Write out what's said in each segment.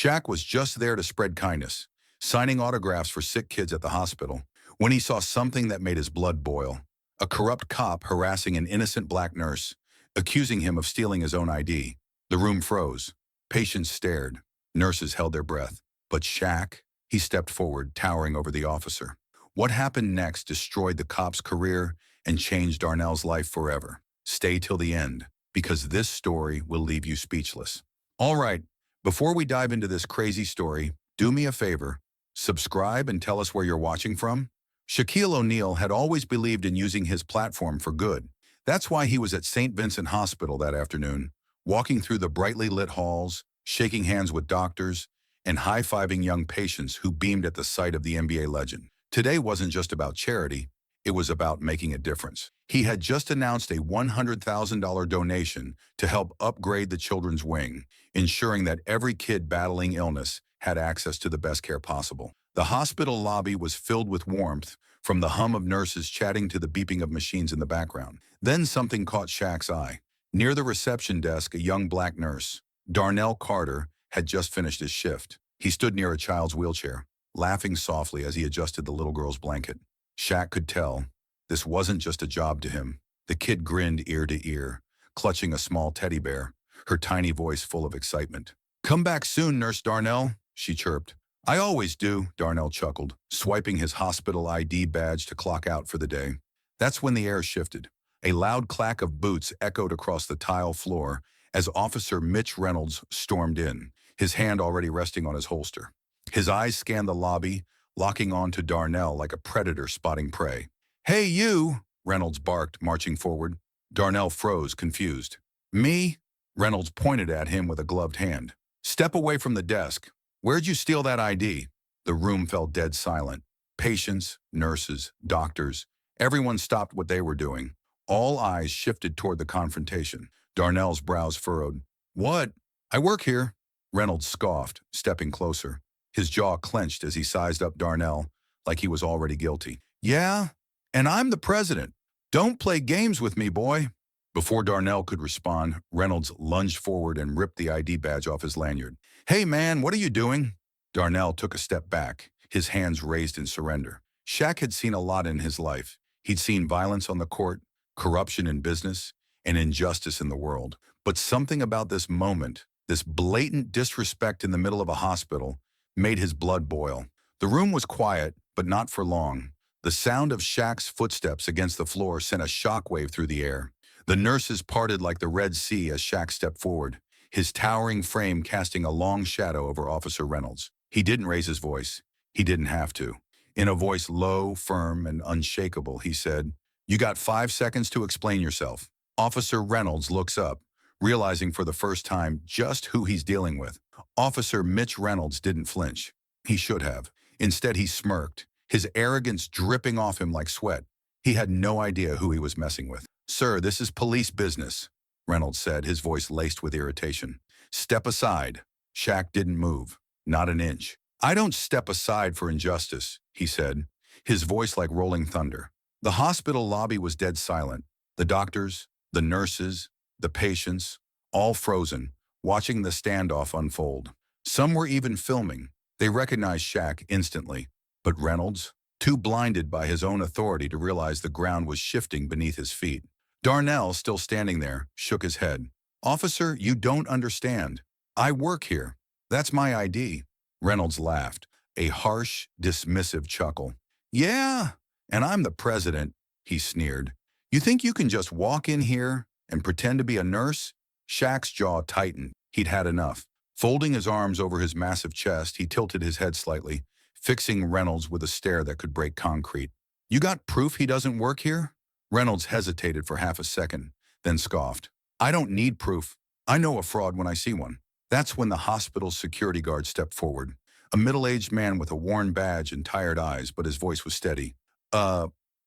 Shaq was just there to spread kindness, signing autographs for sick kids at the hospital, when he saw something that made his blood boil. A corrupt cop harassing an innocent black nurse, accusing him of stealing his own ID. The room froze. Patients stared. Nurses held their breath. But Shaq, he stepped forward, towering over the officer. What happened next destroyed the cop's career and changed Darnell's life forever. Stay till the end, because this story will leave you speechless. All right, before we dive into this crazy story, do me a favor. Subscribe and tell us where you're watching from. Shaquille O'Neal had always believed in using his platform for good. That's why he was at St. Vincent Hospital that afternoon, walking through the brightly lit halls, shaking hands with doctors, and high-fiving young patients who beamed at the sight of the NBA legend. Today wasn't just about charity, it was about making a difference. He had just announced a $100,000 donation to help upgrade the children's wing, ensuring that every kid battling illness had access to the best care possible. The hospital lobby was filled with warmth, from the hum of nurses chatting to the beeping of machines in the background. Then something caught Shaq's eye. Near the reception desk, a young black nurse, Darnell Carter, had just finished his shift. He stood near a child's wheelchair, laughing softly as he adjusted the little girl's blanket. Shaq could tell this wasn't just a job to him. The kid grinned ear to ear, clutching a small teddy bear, her tiny voice full of excitement. "Come back soon, Nurse Darnell," she chirped. "I always do," Darnell chuckled, swiping his hospital ID badge to clock out for the day. That's when the air shifted. A loud clack of boots echoed across the tile floor as Officer Mitch Reynolds stormed in, his hand already resting on his holster. His eyes scanned the lobby, locking on to Darnell like a predator spotting prey. "Hey, you!" Reynolds barked, marching forward. Darnell froze, confused. "Me?" Reynolds pointed at him with a gloved hand. "Step away from the desk. Where'd you steal that ID?" The room fell dead silent. Patients, nurses, doctors, everyone stopped what they were doing. All eyes shifted toward the confrontation. Darnell's brows furrowed. "What? I work here." Reynolds scoffed, stepping closer. His jaw clenched as he sized up Darnell like he was already guilty. "Yeah? And I'm the president. Don't play games with me, boy." Before Darnell could respond, Reynolds lunged forward and ripped the ID badge off his lanyard. "Hey, man, what are you doing?" Darnell took a step back, his hands raised in surrender. Shaq had seen a lot in his life. He'd seen violence on the court, corruption in business, and injustice in the world. But something about this moment, this blatant disrespect in the middle of a hospital, made his blood boil. The room was quiet, but not for long. The sound of Shaq's footsteps against the floor sent a shockwave through the air. The nurses parted like the Red Sea as Shaq stepped forward, his towering frame casting a long shadow over Officer Reynolds. He didn't raise his voice. He didn't have to. In a voice low, firm, and unshakable, he said, "You got 5 seconds to explain yourself." Officer Reynolds looks up, realizing for the first time just who he's dealing with. Officer Mitch Reynolds didn't flinch. He should have. Instead, he smirked, his arrogance dripping off him like sweat. He had no idea who he was messing with. "Sir, this is police business," Reynolds said, his voice laced with irritation. "Step aside." Shaq didn't move, not an inch. "I don't step aside for injustice," he said, his voice like rolling thunder. The hospital lobby was dead silent. The doctors, the nurses, the patients, all frozen, watching the standoff unfold. Some were even filming. They recognized Shaq instantly. But Reynolds, too blinded by his own authority to realize the ground was shifting beneath his feet. Darnell, still standing there, shook his head. "Officer, you don't understand. I work here. That's my ID." Reynolds laughed, a harsh, dismissive chuckle. "Yeah, and I'm the president," he sneered. "You think you can just walk in here and pretend to be a nurse?" Shaq's jaw tightened. He'd had enough. Folding his arms over his massive chest, he tilted his head slightly, fixing Reynolds with a stare that could break concrete. "You got proof he doesn't work here?" Reynolds hesitated for half a second, then scoffed. "I don't need proof. I know a fraud when I see one." That's when the hospital's security guard stepped forward. A middle-aged man with a worn badge and tired eyes, but his voice was steady.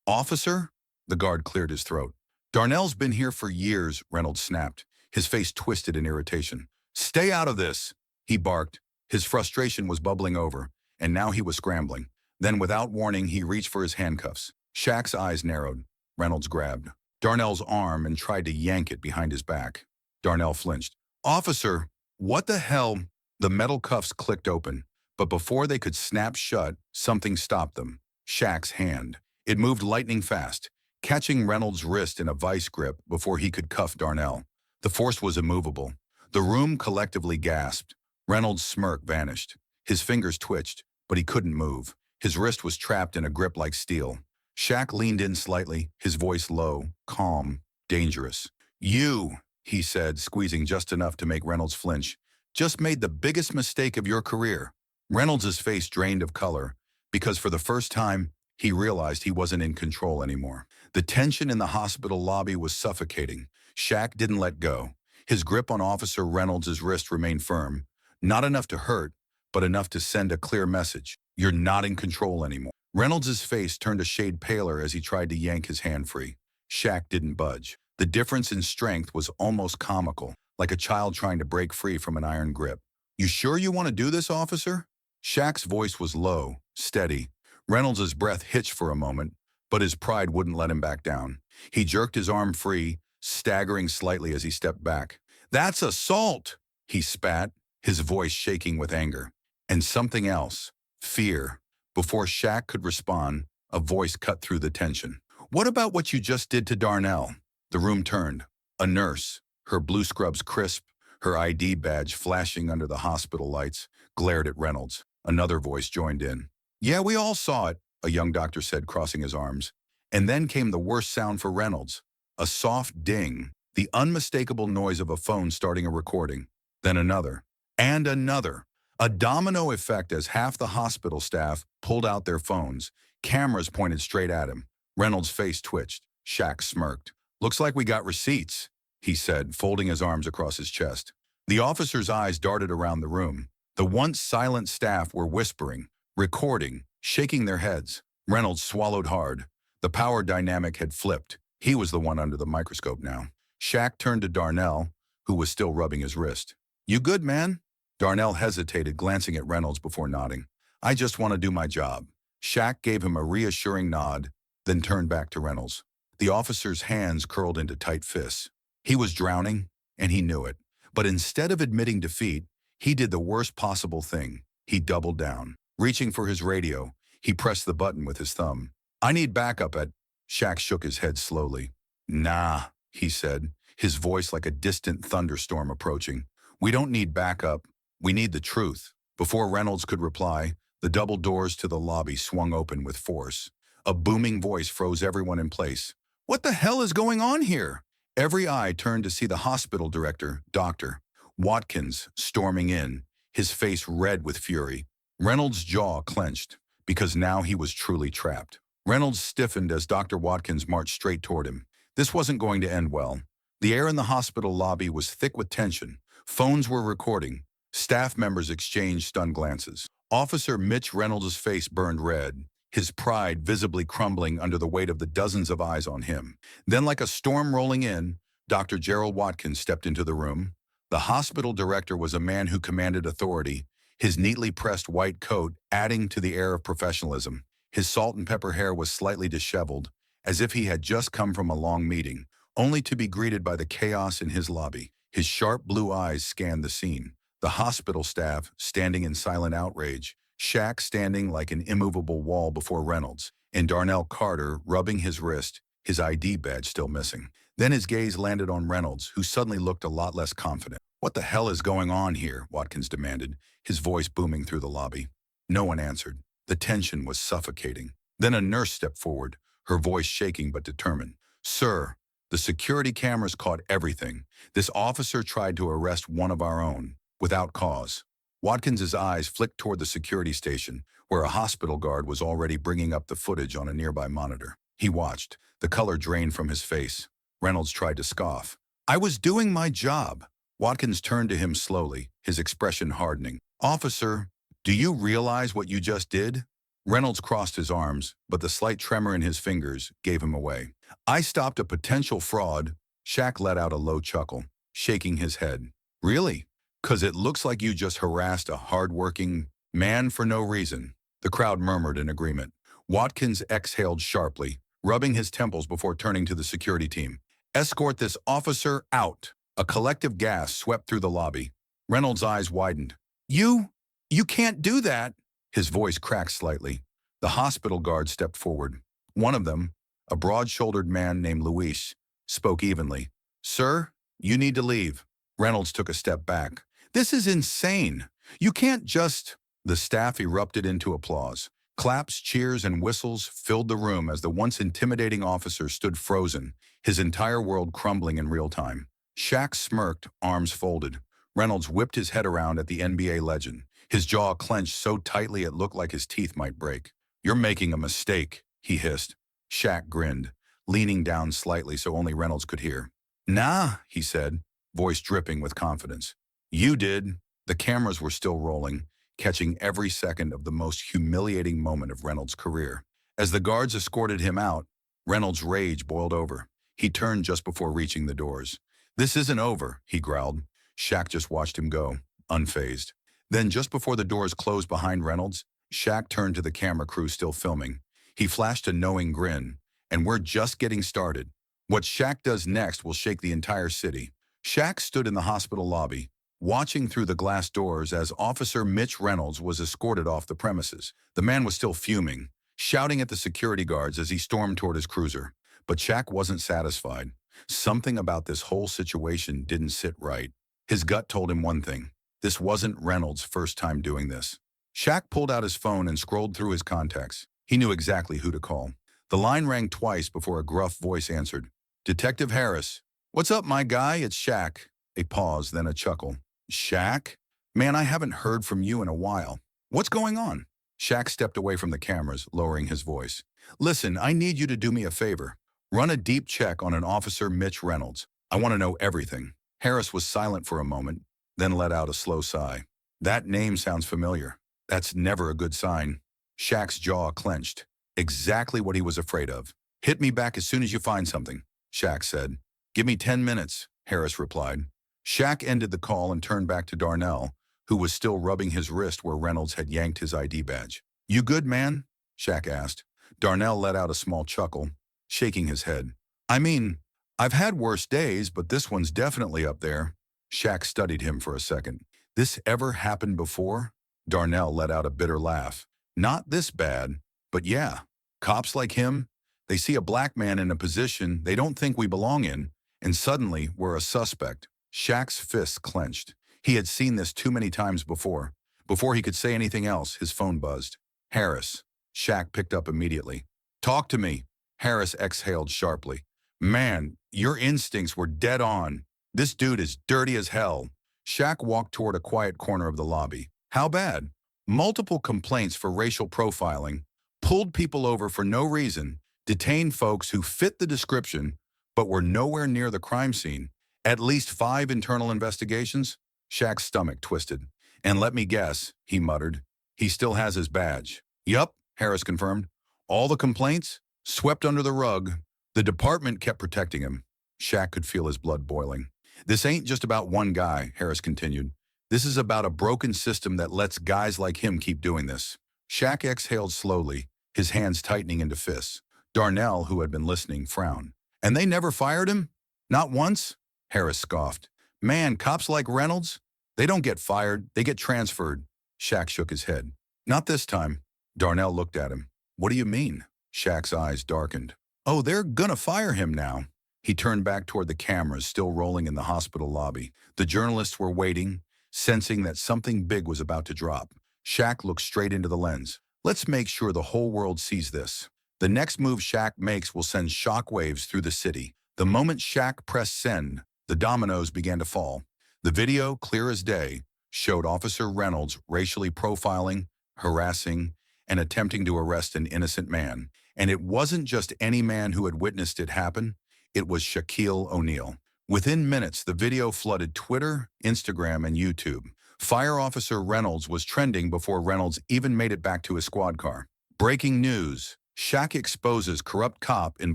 Officer?" The guard cleared his throat. "Darnell's been here for years," Reynolds snapped, his face twisted in irritation. "Stay out of this," he barked. His frustration was bubbling over, and now he was scrambling. Then, without warning, he reached for his handcuffs. Shaq's eyes narrowed. Reynolds grabbed Darnell's arm and tried to yank it behind his back. Darnell flinched. "Officer, what the hell?" The metal cuffs clicked open, but before they could snap shut, something stopped them. Shaq's hand. It moved lightning fast, catching Reynolds' wrist in a vice grip before he could cuff Darnell. The force was immovable. The room collectively gasped. Reynolds' smirk vanished. His fingers twitched, but he couldn't move. His wrist was trapped in a grip like steel. Shaq leaned in slightly, his voice low, calm, dangerous. "You," he said, squeezing just enough to make Reynolds flinch, "just made the biggest mistake of your career." Reynolds' face drained of color, because for the first time, he realized he wasn't in control anymore. The tension in the hospital lobby was suffocating. Shaq didn't let go. His grip on Officer Reynolds' wrist remained firm, not enough to hurt, but enough to send a clear message. You're not in control anymore. Reynolds' face turned a shade paler as he tried to yank his hand free. Shaq didn't budge. The difference in strength was almost comical, like a child trying to break free from an iron grip. "You sure you want to do this, officer?" Shaq's voice was low, steady. Reynolds' breath hitched for a moment, but his pride wouldn't let him back down. He jerked his arm free, staggering slightly as he stepped back. "That's assault!" he spat, his voice shaking with anger. And something else, fear. Before Shaq could respond, a voice cut through the tension. "What about what you just did to Darnell?" The room turned. A nurse, her blue scrubs crisp, her ID badge flashing under the hospital lights, glared at Reynolds. Another voice joined in. "Yeah, we all saw it," a young doctor said, crossing his arms. And then came the worst sound for Reynolds. A soft ding, the unmistakable noise of a phone starting a recording. Then another. And another. A domino effect as half the hospital staff pulled out their phones. Cameras pointed straight at him. Reynolds' face twitched. Shaq smirked. "Looks like we got receipts," he said, folding his arms across his chest. The officer's eyes darted around the room. The once silent staff were whispering, recording, shaking their heads. Reynolds swallowed hard. The power dynamic had flipped. He was the one under the microscope now. Shaq turned to Darnell, who was still rubbing his wrist. "You good, man?" Darnell hesitated, glancing at Reynolds before nodding. "I just want to do my job." Shaq gave him a reassuring nod, then turned back to Reynolds. The officer's hands curled into tight fists. He was drowning, and he knew it. But instead of admitting defeat, he did the worst possible thing. He doubled down. Reaching for his radio, he pressed the button with his thumb. "I need backup at—" Shaq shook his head slowly. "Nah," he said, his voice like a distant thunderstorm approaching. "We don't need backup. We need the truth." Before Reynolds could reply, the double doors to the lobby swung open with force. A booming voice froze everyone in place. "What the hell is going on here?" Every eye turned to see the hospital director, Dr. Watkins, storming in, his face red with fury. Reynolds' jaw clenched, because now he was truly trapped. Reynolds stiffened as Dr. Watkins marched straight toward him. This wasn't going to end well. The air in the hospital lobby was thick with tension. Phones were recording. Staff members exchanged stunned glances. Officer Mitch Reynolds' face burned red, his pride visibly crumbling under the weight of the dozens of eyes on him. Then, like a storm rolling in, Dr. Gerald Watkins stepped into the room. The hospital director was a man who commanded authority, his neatly pressed white coat adding to the air of professionalism. His salt and pepper hair was slightly disheveled, as if he had just come from a long meeting, only to be greeted by the chaos in his lobby. His sharp blue eyes scanned the scene. The hospital staff standing in silent outrage, Shaq standing like an immovable wall before Reynolds, and Darnell Carter rubbing his wrist, his ID badge still missing. Then his gaze landed on Reynolds, who suddenly looked a lot less confident. "What the hell is going on here?" Watkins demanded, his voice booming through the lobby. No one answered. The tension was suffocating. Then a nurse stepped forward, her voice shaking but determined. "Sir, the security cameras caught everything. This officer tried to arrest one of our own, without cause." Watkins's eyes flicked toward the security station, where a hospital guard was already bringing up the footage on a nearby monitor. He watched, the color drained from his face. Reynolds tried to scoff. "I was doing my job." Watkins turned to him slowly, his expression hardening. "Officer, do you realize what you just did?" Reynolds crossed his arms, but the slight tremor in his fingers gave him away. "I stopped a potential fraud." Shaq let out a low chuckle, shaking his head. "Really? 'Cause it looks like you just harassed a hard-working man for no reason." The crowd murmured in agreement. Watkins exhaled sharply, rubbing his temples before turning to the security team. "Escort this officer out." A collective gasp swept through the lobby. Reynolds' eyes widened. You, you can't do that. His voice cracked slightly. The hospital guard stepped forward. One of them, a broad-shouldered man named Luis, spoke evenly. Sir, you need to leave. Reynolds took a step back. This is insane. You can't just... The staff erupted into applause. Claps, cheers, and whistles filled the room as the once intimidating officer stood frozen, his entire world crumbling in real time. Shaq smirked, arms folded. Reynolds whipped his head around at the NBA legend, his jaw clenched so tightly it looked like his teeth might break. You're making a mistake, he hissed. Shaq grinned, leaning down slightly so only Reynolds could hear. Nah, he said, voice dripping with confidence. You did. The cameras were still rolling, catching every second of the most humiliating moment of Reynolds' career. As the guards escorted him out, Reynolds' rage boiled over. He turned just before reaching the doors. This isn't over, he growled. Shaq just watched him go, unfazed. Then just before the doors closed behind Reynolds, Shaq turned to the camera crew still filming. He flashed a knowing grin. And we're just getting started. What Shaq does next will shake the entire city. Shaq stood in the hospital lobby, watching through the glass doors as Officer Mitch Reynolds was escorted off the premises. The man was still fuming, shouting at the security guards as he stormed toward his cruiser. But Shaq wasn't satisfied. Something about this whole situation didn't sit right. His gut told him one thing. This wasn't Reynolds' first time doing this. Shaq pulled out his phone and scrolled through his contacts. He knew exactly who to call. The line rang twice before a gruff voice answered. Detective Harris. What's up, my guy? It's Shaq. A pause, then a chuckle. Shaq? Man, I haven't heard from you in a while. What's going on? Shaq stepped away from the cameras, lowering his voice. Listen, I need you to do me a favor. Run a deep check on an Officer Mitch Reynolds. I want to know everything. Harris was silent for a moment, then let out a slow sigh. That name sounds familiar. That's never a good sign. Shaq's jaw clenched. Exactly what he was afraid of. Hit me back as soon as you find something, Shaq said. Give me 10 minutes, Harris replied. Shaq ended the call and turned back to Darnell, who was still rubbing his wrist where Reynolds had yanked his ID badge. You good, man? Shaq asked. Darnell let out a small chuckle, shaking his head. I mean, I've had worse days, but this one's definitely up there. Shaq studied him for a second. This ever happened before? Darnell let out a bitter laugh. Not this bad, but yeah. Cops like him, they see a black man in a position they don't think we belong in, and suddenly we're a suspect. Shaq's fists clenched. He had seen this too many times before. Before he could say anything else, his phone buzzed. Harris. Shaq picked up immediately. Talk to me. Harris exhaled sharply. Man, your instincts were dead on. This dude is dirty as hell. Shaq walked toward a quiet corner of the lobby. How bad? Multiple complaints for racial profiling, pulled people over for no reason, detained folks who fit the description but were nowhere near the crime scene. At least 5 internal investigations? Shaq's stomach twisted. And let me guess, he muttered. He still has his badge. Yup, Harris confirmed. All the complaints? Swept under the rug. The department kept protecting him. Shaq could feel his blood boiling. This ain't just about one guy, Harris continued. This is about a broken system that lets guys like him keep doing this. Shaq exhaled slowly, his hands tightening into fists. Darnell, who had been listening, frowned. And they never fired him? Not once? Harris scoffed. Man, cops like Reynolds? They don't get fired, they get transferred. Shaq shook his head. Not this time. Darnell looked at him. What do you mean? Shaq's eyes darkened. Oh, they're gonna fire him now. He turned back toward the cameras still rolling in the hospital lobby. The journalists were waiting, sensing that something big was about to drop. Shaq looked straight into the lens. Let's make sure the whole world sees this. The next move Shaq makes will send shockwaves through the city. The moment Shaq pressed send, the dominoes began to fall. The video, clear as day, showed Officer Reynolds racially profiling, harassing, and attempting to arrest an innocent man. And it wasn't just any man who had witnessed it happen. It was Shaquille O'Neal. Within minutes, the video flooded Twitter, Instagram, and YouTube. Fire Officer Reynolds was trending before Reynolds even made it back to his squad car. Breaking news. Shaq exposes corrupt cop in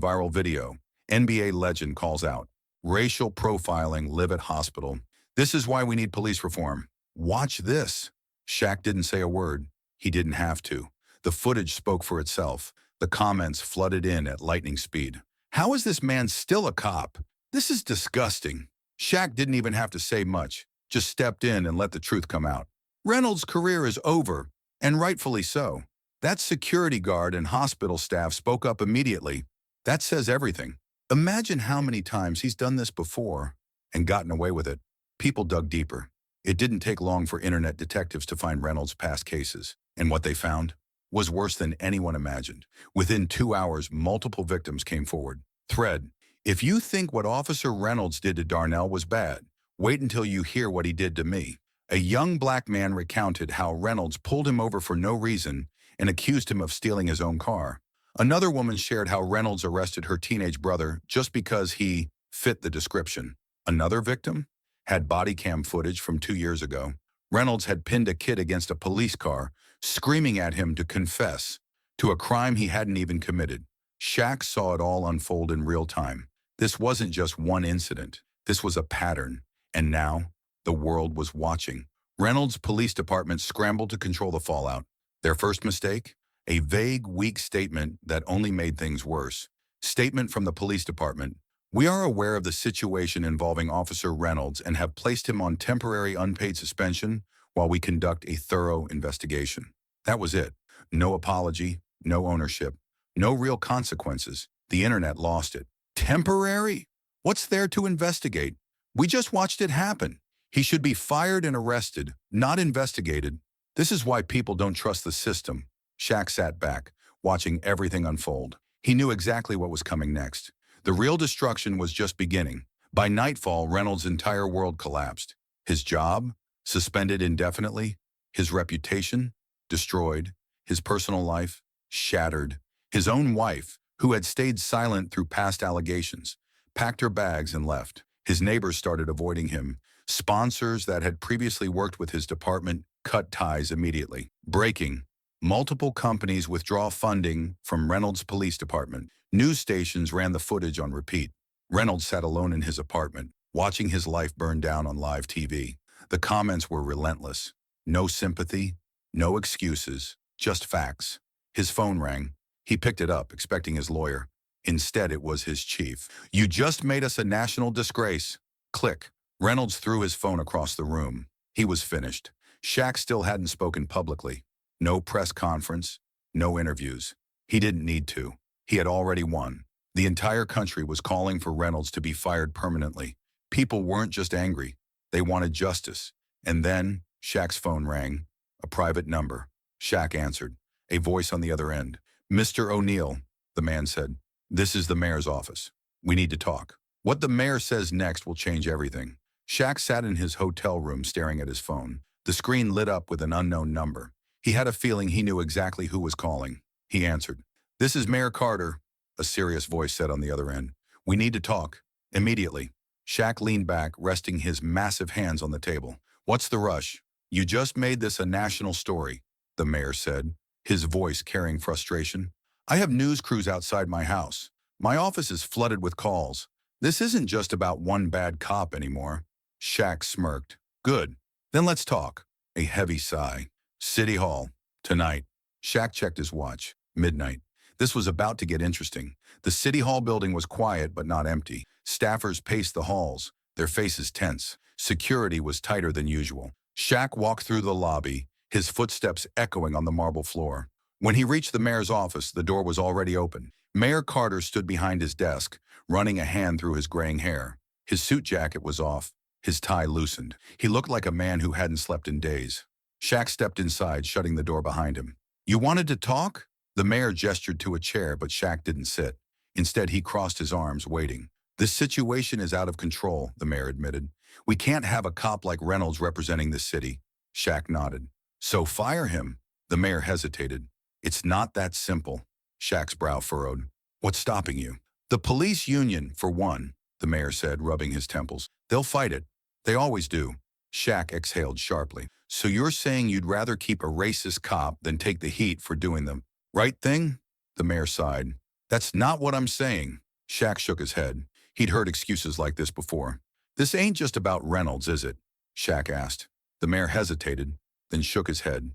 viral video. NBA legend calls out. Racial profiling live at hospital. This is why we need police reform. Watch this. Shaq didn't say a word. He didn't have to. The footage spoke for itself. The comments flooded in at lightning speed. How is this man still a cop? This is disgusting. Shaq didn't even have to say much, just stepped in and let the truth come out. Reynolds' career is over, and rightfully so. That security guard and hospital staff spoke up immediately. That says everything. Imagine how many times he's done this before and gotten away with it. People dug deeper. It didn't take long for internet detectives to find Reynolds' past cases, and what they found was worse than anyone imagined. Within 2 hours, multiple victims came forward. Thread: if you think what Officer Reynolds did to Darnell was bad, wait until you hear what he did to me. A young black man recounted how Reynolds pulled him over for no reason and accused him of stealing his own car. Another woman shared how Reynolds arrested her teenage brother just because he fit the description. Another victim had body cam footage from 2 years ago. Reynolds had pinned a kid against a police car, screaming at him to confess to a crime he hadn't even committed. Shaq saw it all unfold in real time. This wasn't just one incident. This was a pattern. And now, the world was watching. Reynolds' police department scrambled to control the fallout. Their first mistake? A vague, weak statement that only made things worse. Statement from the police department: we are aware of the situation involving Officer Reynolds and have placed him on temporary unpaid suspension while we conduct a thorough investigation. That was it. No apology, no ownership, no real consequences. The internet lost it. Temporary? What's there to investigate? We just watched it happen. He should be fired and arrested, not investigated. This is why people don't trust the system. Shaq sat back, watching everything unfold. He knew exactly what was coming next. The real destruction was just beginning. By nightfall, Reynolds' entire world collapsed. His job? Suspended indefinitely. His reputation? Destroyed. His personal life? Shattered. His own wife, who had stayed silent through past allegations, packed her bags and left. His neighbors started avoiding him. Sponsors that had previously worked with his department cut ties immediately. Breaking: multiple companies withdraw funding from Reynolds' police department. News stations ran the footage on repeat. Reynolds sat alone in his apartment, watching his life burn down on live TV. The comments were relentless. No sympathy, no excuses, just facts. His phone rang. He picked it up, expecting his lawyer. Instead, it was his chief. "You just made us a national disgrace." Click. Reynolds threw his phone across the room. He was finished. Shaq still hadn't spoken publicly. No press conference, no interviews. He didn't need to. He had already won. The entire country was calling for Reynolds to be fired permanently. People weren't just angry. They wanted justice. And then, Shaq's phone rang. A private number. Shaq answered. A voice on the other end. "Mr. O'Neill," the man said. "This is the mayor's office. We need to talk." What the mayor says next will change everything. Shaq sat in his hotel room staring at his phone. The screen lit up with an unknown number. He had a feeling he knew exactly who was calling. He answered. "This is Mayor Carter," a serious voice said on the other end. "We need to talk. Immediately." Shaq leaned back, resting his massive hands on the table. "What's the rush?" "You just made this a national story," the mayor said, his voice carrying frustration. "I have news crews outside my house. My office is flooded with calls. This isn't just about one bad cop anymore." Shaq smirked. "Good. Then let's talk." A heavy sigh. "City Hall. Tonight." Shaq checked his watch. Midnight. This was about to get interesting. The City Hall building was quiet but not empty. Staffers paced the halls, their faces tense. Security was tighter than usual. Shaq walked through the lobby, his footsteps echoing on the marble floor. When he reached the mayor's office, the door was already open. Mayor Carter stood behind his desk, running a hand through his graying hair. His suit jacket was off, his tie loosened. He looked like a man who hadn't slept in days. Shaq stepped inside, shutting the door behind him. "You wanted to talk?" The mayor gestured to a chair, but Shaq didn't sit. Instead, he crossed his arms, waiting. "This situation is out of control," the mayor admitted. "We can't have a cop like Reynolds representing the city." Shaq nodded. "So fire him." The mayor hesitated. "It's not that simple." Shaq's brow furrowed. "What's stopping you?" "The police union, for one," the mayor said, rubbing his temples. "They'll fight it. They always do." Shaq exhaled sharply. "So you're saying you'd rather keep a racist cop than take the heat for doing the right thing?" The mayor sighed. "That's not what I'm saying." Shaq shook his head. He'd heard excuses like this before. "This ain't just about Reynolds, is it?" Shaq asked. The mayor hesitated, then shook his head.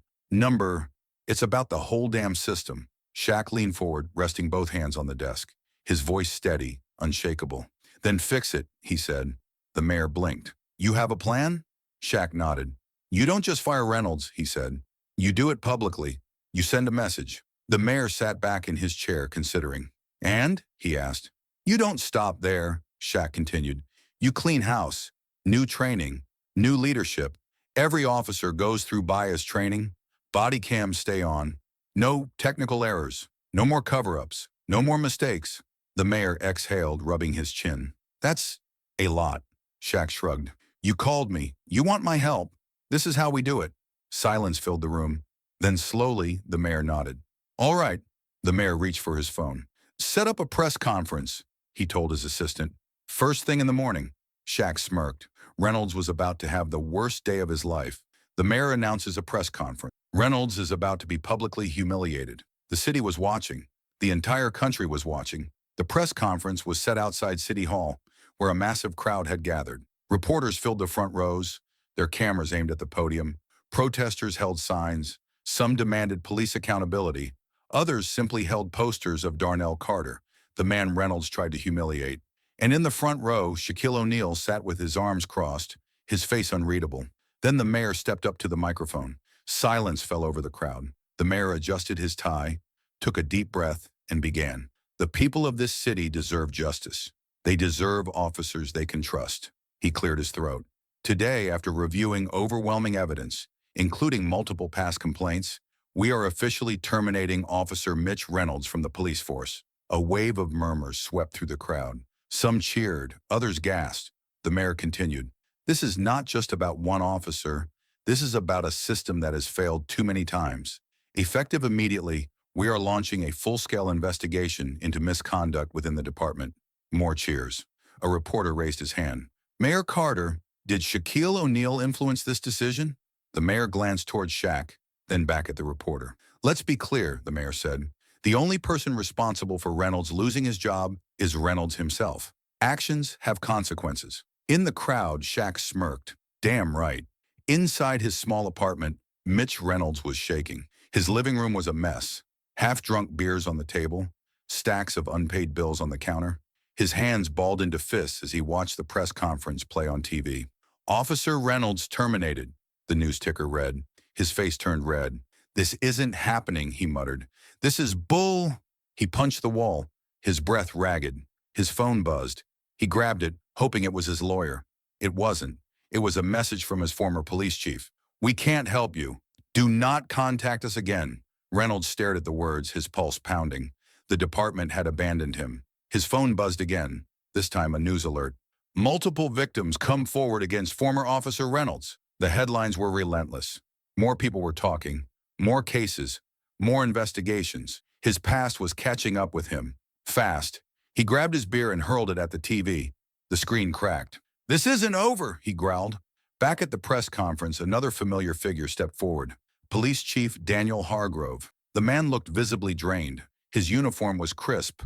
It's about the whole damn system." Shaq leaned forward, resting both hands on the desk, his voice steady, unshakable. "Then fix it," he said. The mayor blinked. "You have a plan?" Shaq nodded. "You don't just fire Reynolds," he said. "You do it publicly. You send a message." The mayor sat back in his chair, considering. "And?" he asked. "You don't stop there," Shaq continued. "You clean house, new training, new leadership. Every officer goes through bias training. Body cams stay on. No technical errors. No more cover-ups. No more mistakes." The mayor exhaled, rubbing his chin. "That's a lot," Shaq shrugged. "You called me. You want my help. This is how we do it." Silence filled the room. Then slowly, the mayor nodded. "All right." The mayor reached for his phone. "Set up a press conference," he told his assistant. "First thing in the morning." Shaq smirked. Reynolds was about to have the worst day of his life. The mayor announces a press conference. Reynolds is about to be publicly humiliated. The city was watching. The entire country was watching. The press conference was set outside City Hall, where a massive crowd had gathered. Reporters filled the front rows, their cameras aimed at the podium. Protesters held signs. Some demanded police accountability. Others simply held posters of Darnell Carter, the man Reynolds tried to humiliate. And in the front row, Shaquille O'Neal sat with his arms crossed, his face unreadable. Then the mayor stepped up to the microphone. Silence fell over the crowd. The mayor adjusted his tie, took a deep breath, and began. "The people of this city deserve justice. They deserve officers they can trust." He cleared his throat. "Today, after reviewing overwhelming evidence, including multiple past complaints, we are officially terminating Officer Mitch Reynolds from the police force." A wave of murmurs swept through the crowd. Some cheered, others gasped. The mayor continued. "This is not just about one officer. This is about a system that has failed too many times. Effective immediately, we are launching a full-scale investigation into misconduct within the department." More cheers. A reporter raised his hand. "Mayor Carter, did Shaquille O'Neal influence this decision?" The mayor glanced toward Shaq, then back at the reporter. "Let's be clear," the mayor said. "The only person responsible for Reynolds losing his job is Reynolds himself. Actions have consequences." In the crowd, Shaq smirked. Damn right. Inside his small apartment, Mitch Reynolds was shaking. His living room was a mess. Half-drunk beers on the table, stacks of unpaid bills on the counter. His hands balled into fists as he watched the press conference play on TV. "Officer Reynolds terminated," the news ticker read. His face turned red. "This isn't happening," he muttered. "This is bull." He punched the wall, his breath ragged. His phone buzzed. He grabbed it, hoping it was his lawyer. It wasn't. It was a message from his former police chief. "We can't help you. Do not contact us again." Reynolds stared at the words, his pulse pounding. The department had abandoned him. His phone buzzed again, this time a news alert. "Multiple victims come forward against former Officer Reynolds." The headlines were relentless. More people were talking. More cases. More investigations. His past was catching up with him. Fast. He grabbed his beer and hurled it at the TV. The screen cracked. "This isn't over," he growled. Back at the press conference, another familiar figure stepped forward. Police Chief Daniel Hargrove. The man looked visibly drained. His uniform was crisp,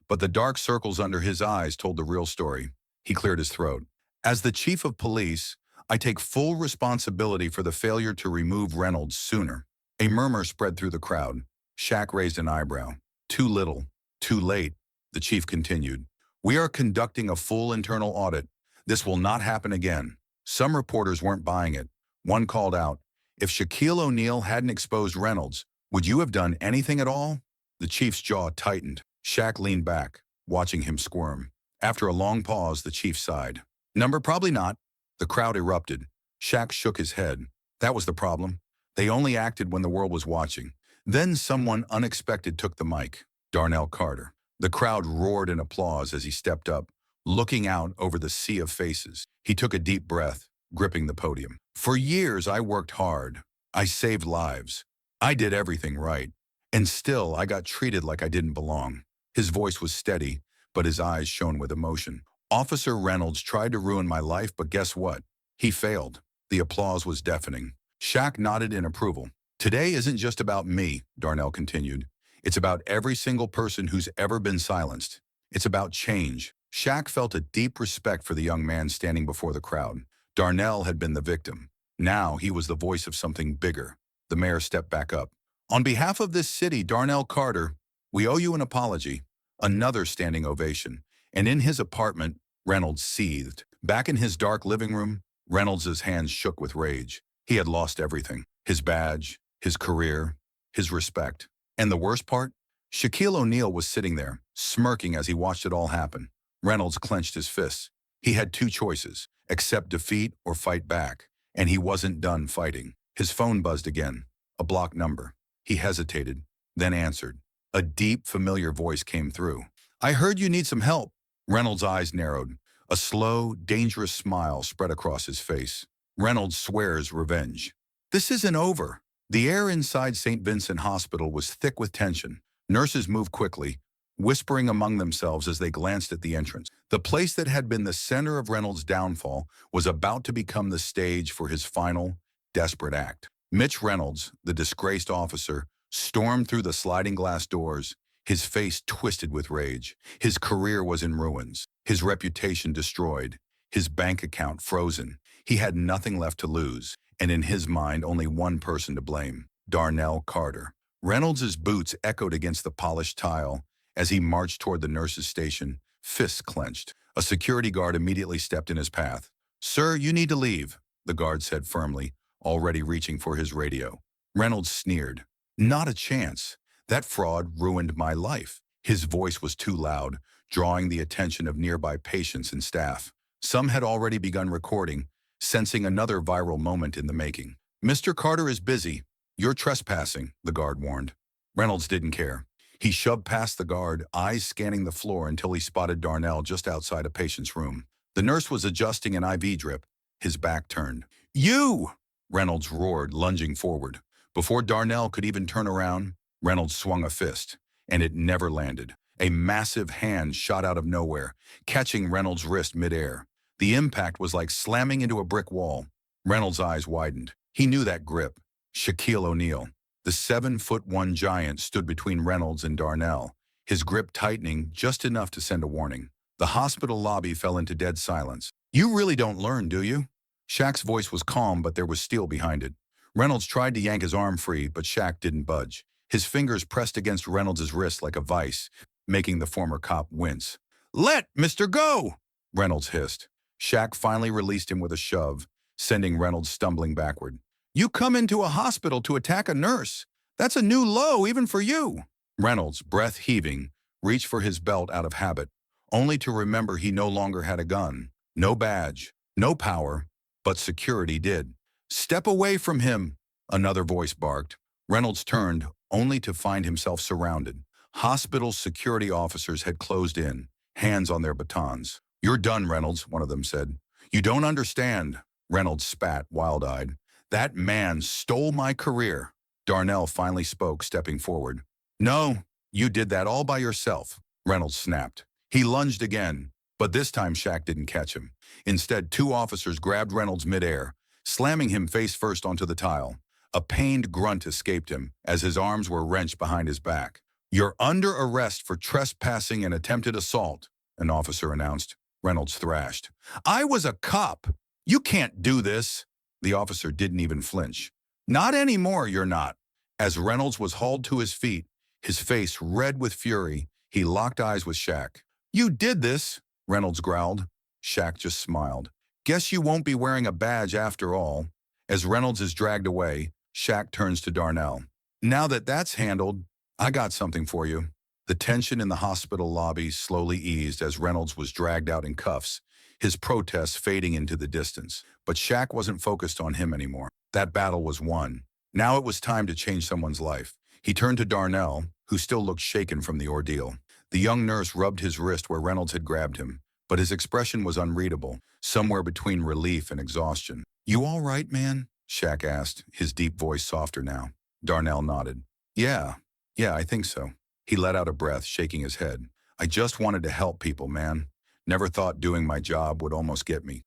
but the dark circles under his eyes told the real story. He cleared his throat. "As the chief of police, I take full responsibility for the failure to remove Reynolds sooner." A murmur spread through the crowd. Shaq raised an eyebrow. "Too little. Too late," the chief continued. "We are conducting a full internal audit. This will not happen again." Some reporters weren't buying it. One called out, "If Shaquille O'Neal hadn't exposed Reynolds, would you have done anything at all?" The chief's jaw tightened. Shaq leaned back, watching him squirm. After a long pause, the chief sighed. "Number probably not." The crowd erupted. Shaq shook his head. That was the problem. They only acted when the world was watching. Then someone unexpected took the mic. Darnell Carter. The crowd roared in applause as he stepped up, looking out over the sea of faces. He took a deep breath, gripping the podium. "For years, I worked hard. I saved lives. I did everything right. And still, I got treated like I didn't belong." His voice was steady, but his eyes shone with emotion. "Officer Reynolds tried to ruin my life, but guess what? He failed." The applause was deafening. Shaq nodded in approval. "Today isn't just about me," Darnell continued. "It's about every single person who's ever been silenced. It's about change." Shaq felt a deep respect for the young man standing before the crowd. Darnell had been the victim. Now he was the voice of something bigger. The mayor stepped back up. "On behalf of this city, Darnell Carter, we owe you an apology." Another standing ovation. And in his apartment, Reynolds seethed. Back in his dark living room, Reynolds' hands shook with rage. He had lost everything. His badge, his career, his respect. And the worst part? Shaquille O'Neal was sitting there, smirking as he watched it all happen. Reynolds clenched his fists. He had two choices: accept defeat or fight back. And he wasn't done fighting. His phone buzzed again. A blocked number. He hesitated, then answered. A deep, familiar voice came through. "I heard you need some help." Reynolds' eyes narrowed. A slow, dangerous smile spread across his face. Reynolds swears revenge. This isn't over. The air inside St. Vincent Hospital was thick with tension. Nurses moved quickly, whispering among themselves as they glanced at the entrance. The place that had been the center of Reynolds' downfall was about to become the stage for his final, desperate act. Mitch Reynolds, the disgraced officer, stormed through the sliding glass doors, his face twisted with rage. His career was in ruins, his reputation destroyed, his bank account frozen. He had nothing left to lose, and in his mind only one person to blame: Darnell Carter. Reynolds' boots echoed against the polished tile as he marched toward the nurse's station, fists clenched. A security guard immediately stepped in his path. "Sir, you need to leave," the guard said firmly, already reaching for his radio. Reynolds sneered. "Not a chance. That fraud ruined my life." His voice was too loud, drawing the attention of nearby patients and staff. Some had already begun recording, sensing another viral moment in the making. "Mr. Carter is busy. You're trespassing," the guard warned. Reynolds didn't care. He shoved past the guard, eyes scanning the floor until he spotted Darnell just outside a patient's room. The nurse was adjusting an IV drip, his back turned. "You!" Reynolds roared, lunging forward. Before Darnell could even turn around, Reynolds swung a fist, and it never landed. A massive hand shot out of nowhere, catching Reynolds' wrist midair. The impact was like slamming into a brick wall. Reynolds' eyes widened. He knew that grip. Shaquille O'Neal. The 7'1" giant stood between Reynolds and Darnell, his grip tightening just enough to send a warning. The hospital lobby fell into dead silence. "You really don't learn, do you?" Shaq's voice was calm, but there was steel behind it. Reynolds tried to yank his arm free, but Shaq didn't budge. His fingers pressed against Reynolds' wrist like a vice, making the former cop wince. "Let Mr. go!" Reynolds hissed. Shaq finally released him with a shove, sending Reynolds stumbling backward. "You come into a hospital to attack a nurse. That's a new low even for you." Reynolds, breath heaving, reached for his belt out of habit, only to remember he no longer had a gun. No badge, no power, but security did. "Step away from him," another voice barked. Reynolds turned, only to find himself surrounded. Hospital security officers had closed in, hands on their batons. "You're done, Reynolds," one of them said. "You don't understand." Reynolds spat, wild-eyed. "That man stole my career." Darnell finally spoke, stepping forward. "No, you did that all by yourself," Reynolds snapped. He lunged again, but this time Shaq didn't catch him. Instead, two officers grabbed Reynolds midair, slamming him face first onto the tile. A pained grunt escaped him as his arms were wrenched behind his back. "You're under arrest for trespassing and attempted assault," an officer announced. Reynolds thrashed. "I was a cop. You can't do this." The officer didn't even flinch. "Not anymore, you're not." As Reynolds was hauled to his feet, his face red with fury, he locked eyes with Shaq. "You did this," Reynolds growled. Shaq just smiled. "Guess you won't be wearing a badge after all." As Reynolds is dragged away, Shaq turns to Darnell. "Now that that's handled, I got something for you." The tension in the hospital lobby slowly eased as Reynolds was dragged out in cuffs, his protests fading into the distance. But Shaq wasn't focused on him anymore. That battle was won. Now it was time to change someone's life. He turned to Darnell, who still looked shaken from the ordeal. The young nurse rubbed his wrist where Reynolds had grabbed him, but his expression was unreadable, somewhere between relief and exhaustion. "You all right, man?" Shaq asked, his deep voice softer now. Darnell nodded. Yeah, I think so." He let out a breath, shaking his head. "I just wanted to help people, man. Never thought doing my job would almost get me.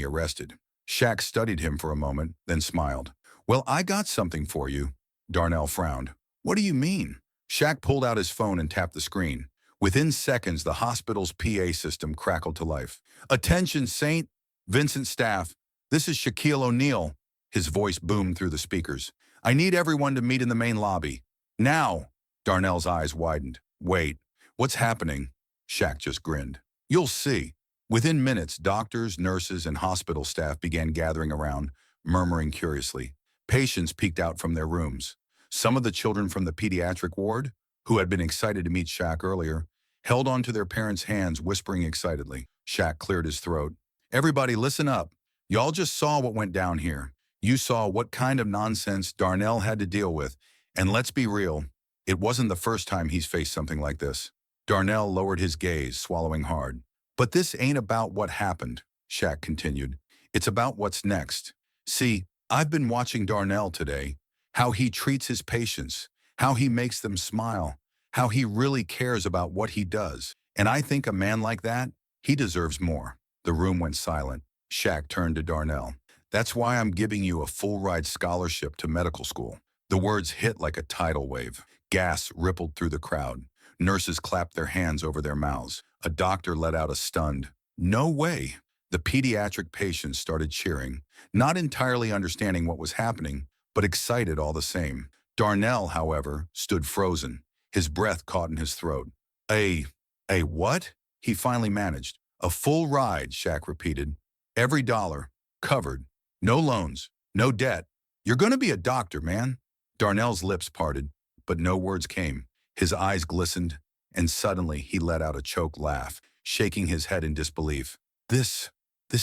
Arrested." Shaq studied him for a moment, then smiled. "Well, I got something for you." Darnell frowned. "What do you mean?" Shaq pulled out his phone and tapped the screen. Within seconds, the hospital's PA system crackled to life. "Attention, St. Vincent staff. This is Shaquille O'Neal." His voice boomed through the speakers. "I need everyone to meet in the main lobby. Now." Darnell's eyes widened. "Wait, what's happening?" Shaq just grinned. "You'll see." Within minutes, doctors, nurses, and hospital staff began gathering around, murmuring curiously. Patients peeked out from their rooms. Some of the children from the pediatric ward, who had been excited to meet Shaq earlier, held onto their parents' hands, whispering excitedly. Shaq cleared his throat. Everybody listen up. Y'all just saw what went down here. You saw what kind of nonsense Darnell had to deal with. And let's be real, it wasn't the first time he's faced something like this. Darnell lowered his gaze, swallowing hard. But this ain't about what happened, Shaq continued. It's about what's next. See, I've been watching Darnell today, how he treats his patients, how he makes them smile, how he really cares about what he does. And I think a man like that, he deserves more. The room went silent. Shaq turned to Darnell. That's why I'm giving you a full-ride scholarship to medical school. The words hit like a tidal wave. Gas rippled through the crowd. Nurses clapped their hands over their mouths. A doctor let out a stunned, "No way." The pediatric patients started cheering, not entirely understanding what was happening, but excited all the same. Darnell, however, stood frozen, his breath caught in his throat. A what? He finally managed. A full ride, Shaq repeated. Every dollar, covered. No loans, no debt. You're going to be a doctor, man. Darnell's lips parted, but no words came. His eyes glistened, and suddenly he let out a choked laugh, shaking his head in disbelief. This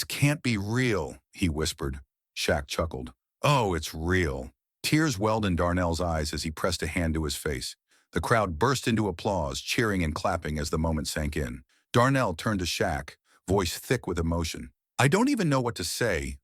can't be real, he whispered. Shaq chuckled. Oh, it's real. Tears welled in Darnell's eyes as he pressed a hand to his face. The crowd burst into applause, cheering and clapping as the moment sank in. Darnell turned to Shaq, voice thick with emotion. I don't even know what to say.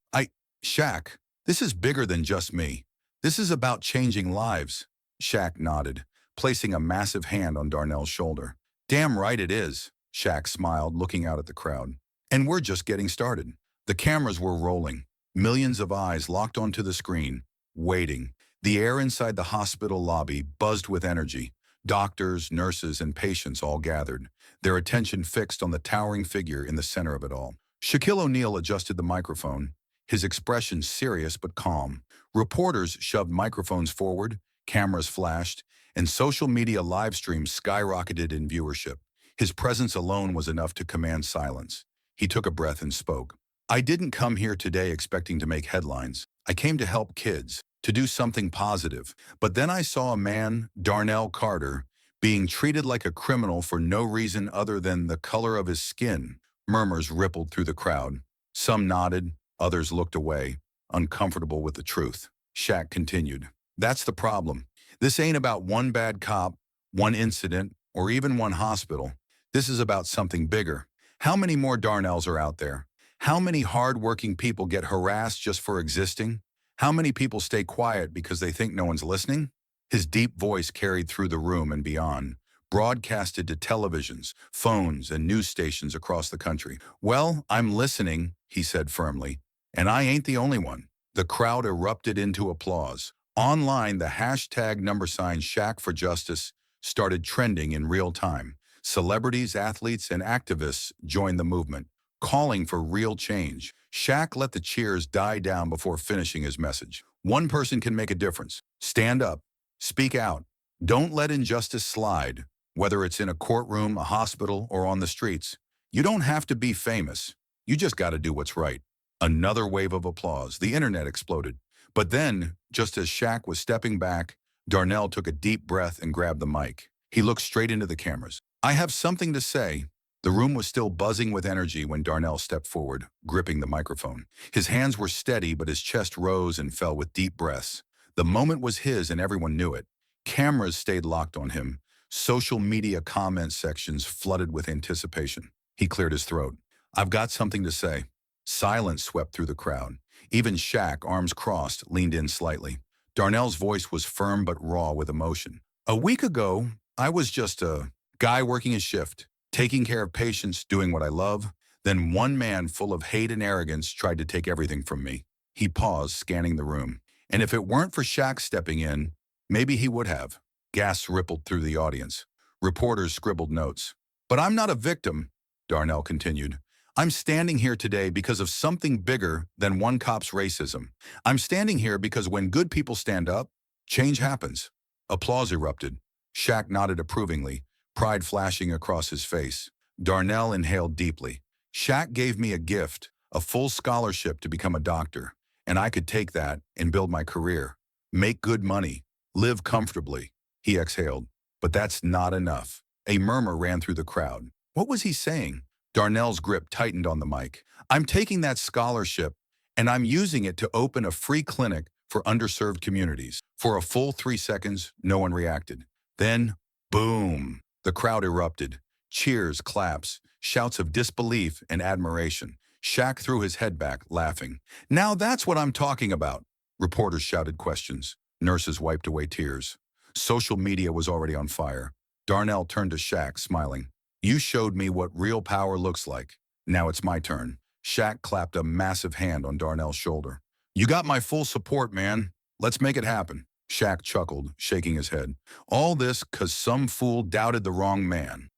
Shaq, this is bigger than just me. This is about changing lives. Shaq nodded, placing a massive hand on Darnell's shoulder. Damn right it is, Shaq smiled, looking out at the crowd. And we're just getting started. The cameras were rolling, millions of eyes locked onto the screen, waiting. The air inside the hospital lobby buzzed with energy. Doctors, nurses, and patients all gathered, their attention fixed on the towering figure in the center of it all. Shaquille O'Neal adjusted the microphone, his expression serious but calm. Reporters shoved microphones forward, cameras flashed, and social media live streams skyrocketed in viewership. His presence alone was enough to command silence. He took a breath and spoke. I didn't come here today expecting to make headlines. I came to help kids, to do something positive. But then I saw a man, Darnell Carter, being treated like a criminal for no reason other than the color of his skin. Murmurs rippled through the crowd. Some nodded, others looked away, uncomfortable with the truth. Shaq continued. That's the problem. This ain't about one bad cop, one incident, or even one hospital. This is about something bigger. How many more Darnells are out there? How many hard-working people get harassed just for existing? How many people stay quiet because they think no one's listening? His deep voice carried through the room and beyond, broadcasted to televisions, phones, and news stations across the country. Well, I'm listening, he said firmly, and I ain't the only one. The crowd erupted into applause. Online, the hashtag #ShaqForJustice started trending in real time. Celebrities, athletes, and activists joined the movement, calling for real change. Shaq let the cheers die down before finishing his message. One person can make a difference. Stand up. Speak out. Don't let injustice slide, whether it's in a courtroom, a hospital, or on the streets. You don't have to be famous. You just got to do what's right. Another wave of applause. The internet exploded. But then, just as Shaq was stepping back, Darnell took a deep breath and grabbed the mic. He looked straight into the cameras. I have something to say. The room was still buzzing with energy when Darnell stepped forward, gripping the microphone. His hands were steady, but his chest rose and fell with deep breaths. The moment was his, and everyone knew it. Cameras stayed locked on him. Social media comment sections flooded with anticipation. He cleared his throat. I've got something to say. Silence swept through the crowd. Even Shaq, arms crossed, leaned in slightly. Darnell's voice was firm but raw with emotion. A week ago, I was just a guy working a shift, taking care of patients, doing what I love. Then one man full of hate and arrogance tried to take everything from me. He paused, scanning the room. And if it weren't for Shaq stepping in, maybe he would have. Gasps rippled through the audience. Reporters scribbled notes. But I'm not a victim, Darnell continued. I'm standing here today because of something bigger than one cop's racism. I'm standing here because when good people stand up, change happens. Applause erupted. Shaq nodded approvingly, pride flashing across his face. Darnell inhaled deeply. Shaq gave me a gift, a full scholarship to become a doctor, and I could take that and build my career, make good money, live comfortably. He exhaled. But that's not enough. A murmur ran through the crowd. What was he saying? Darnell's grip tightened on the mic. I'm taking that scholarship and I'm using it to open a free clinic for underserved communities. For a full 3 seconds, no one reacted. Then, boom, the crowd erupted. Cheers, claps, shouts of disbelief and admiration. Shaq threw his head back, laughing. Now that's what I'm talking about. Reporters shouted questions. Nurses wiped away tears. Social media was already on fire. Darnell turned to Shaq, smiling. You showed me what real power looks like. Now it's my turn. Shaq clapped a massive hand on Darnell's shoulder. You got my full support, man. Let's make it happen. Shaq chuckled, shaking his head. All this 'cause some fool doubted the wrong man.